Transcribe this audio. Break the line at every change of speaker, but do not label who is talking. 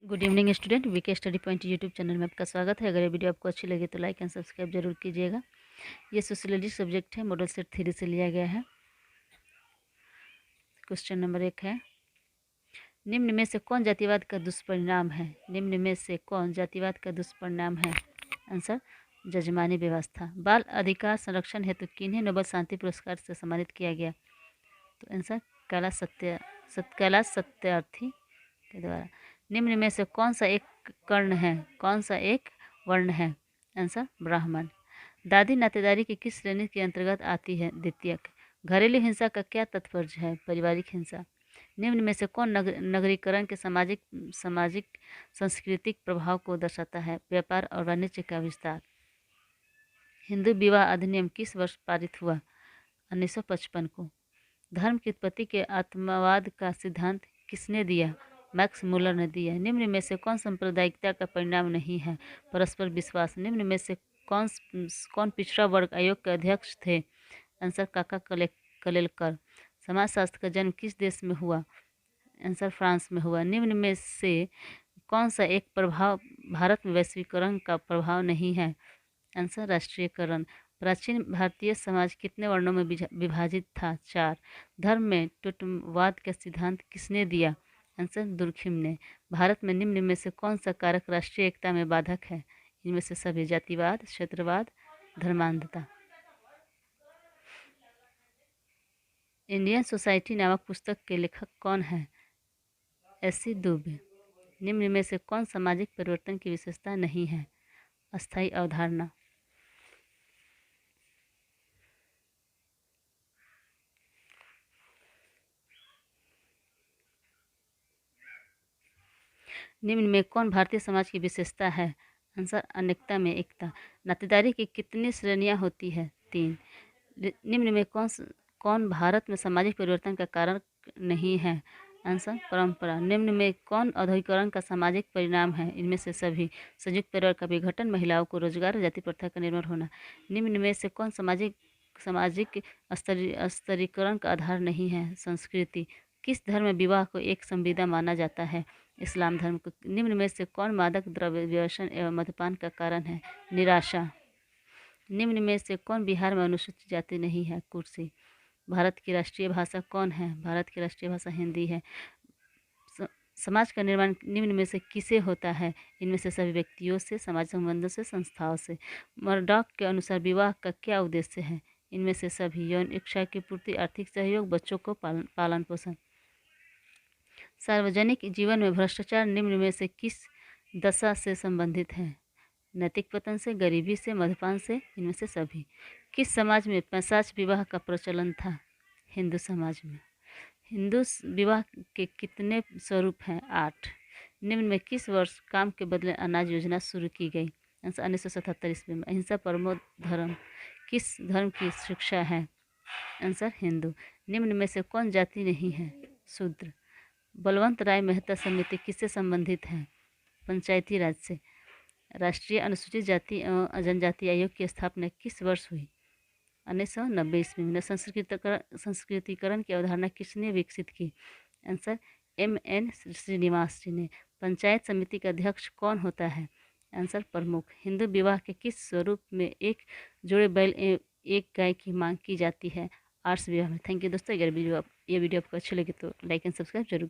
Good evening student, VK study point YouTube channel में आपका स्वागत है। अगर ये वीडियो आपको अच्छी लगे तो लाइक एंड सब्सक्राइब जरूर कीजिएगा। ये सोशियोलॉजी सब्जेक्ट है, मॉडल सेट 3 से लिया गया है। क्वेश्चन नंबर 1 है, निम्न में से कौन जातिवाद का दुष्परिणाम है? निम्न में से कौन जातिवाद का दुष्परिणाम है? आंसर, जजमानी व्यवस्था। बाल अधिकार संरक्षण हेतु किन्हें नोबेल शांति पुरस्कार से सम्मानित किया गया? तो आंसर, कैलाश सत्यार्थी के द्वारा। निम्न में से कौन सा एक कर्ण है? कौन सा एक वर्ण है? आंसर, ब्राह्मण। दादी नातेदारी की किस श्रेणी के अंतर्गत आती है? द्वितीयक। घरेलू हिंसा का क्या तात्पर्य है? पारिवारिक हिंसा। निम्न में से कौन नगरीकरण के सामाजिक सामाजिक सांस्कृतिक प्रभाव को दर्शाता है? व्यापार और वाणिज्य का विस्तार। हिंदू विवाह अधिनियम किस वर्ष पारित हुआ? 1955 को। धर्म की उत्पत्ति के आत्मवाद का सिद्धांत किसने दिया? मैक्स मुलर ने दिया। निम्न में से कौन सांप्रदायिकता का परिणाम नहीं है? परस्पर विश्वास। निम्न में से कौन कौन पिछड़ा वर्ग आयोग के अध्यक्ष थे? आंसर, काका कलेलकर। समाजशास्त्र का जन्म किस देश में हुआ? आंसर, फ्रांस में हुआ। निम्न में से कौन सा एक प्रभाव भारत में वैश्वीकरण का प्रभाव नहीं है? आंसर, राष्ट्रीयकरण। प्राचीन भारतीय समाज कितने वर्णों में विभाजित था? 4। धर्म में टुटमवाद का सिद्धांत किसने दिया? आंसर, दुर्खिम ने। भारत में निम्न में से कौन सा कारक राष्ट्रीय एकता में बाधक है? इनमें से सभी: जातिवाद, क्षेत्रवाद, धर्मांधता। इंडियन सोसाइटी नामक पुस्तक के लेखक कौन है? एस.सी. दुबे। निम्न में से कौन सामाजिक परिवर्तन की विशेषता नहीं है? अस्थायी अवधारणा। निम्न में कौन भारतीय समाज की विशेषता है? आंसर, अनेकता में एकता। नातेदारी की कितनी श्रेणियां होती है? 3। निम्न में कौन भारत में सामाजिक परिवर्तन का कारण नहीं है? आंसर, परंपरा। निम्न में कौन औद्योगिकरण का सामाजिक परिणाम है? इनमें से सभी: संयुक्त परिवार का विघटन, महिलाओं को रोजगार, जाति प्रथा का निर्मूल होना। निम्न में से कौन सामाजिक सामाजिक स्तरीकरण का आधार नहीं है? संस्कृति। किस धर्म में विवाह को एक संविदा माना जाता है? इस्लाम धर्म को। निम्न में से कौन मादक द्रव्य व्यसन एवं मद्यपान का कारण है? निराशा। निम्न में से कौन बिहार में अनुसूचित जाति नहीं है? कुर्सी। भारत की राष्ट्रीय भाषा कौन है? भारत की राष्ट्रीय भाषा हिंदी है। समाज का निर्माण निम्न में से किसे होता है? इनमें से सभी व्यक्तियों से, समाज संबंधों से, संस्थाओं से। मर्डॉक के अनुसार विवाह का क्या उद्देश्य है? इनमें से सभी: यौन इच्छा की पूर्ति, आर्थिक सहयोग, बच्चों को पालन पोषण। सार्वजनिक जीवन में भ्रष्टाचार निम्न में से किस दशा से संबंधित है? नैतिक पतन से, गरीबी से, मद्यपान से। इनमें से सभी। किस समाज में पैशाच विवाह का प्रचलन था? हिंदू समाज में। हिंदू विवाह के कितने स्वरूप हैं? 8। निम्न में किस वर्ष काम के बदले अनाज योजना शुरू की गई? आंसर, 1977 ईस्वी में। अहिंसा परमो धर्म किस धर्म की शिक्षा है? आंसर, हिंदू। निम्न में से कौन जाति नहीं है? शूद्र। बलवंत राय मेहता समिति किससे संबंधित है? पंचायती राज से। राष्ट्रीय अनुसूचित जाति एवं जनजाति आयोग की स्थापना किस वर्ष हुई? 1990 ईस्वी में। संस्कृतिकरण की अवधारणा किसने विकसित की? Answer, M.N. श्रीनिवास जी ने। पंचायत समिति का अध्यक्ष कौन होता है? आंसर, प्रमुख। हिंदू विवाह के किस स्वरूप में एक जोड़े बैल एक गाय की मांग की जाती है? आर्ष विवाह में। थैंक यू दोस्तों। अगर ये वीडियो आपको अच्छी लगी तो लाइक एंड सब्सक्राइब जरूर कीजिए।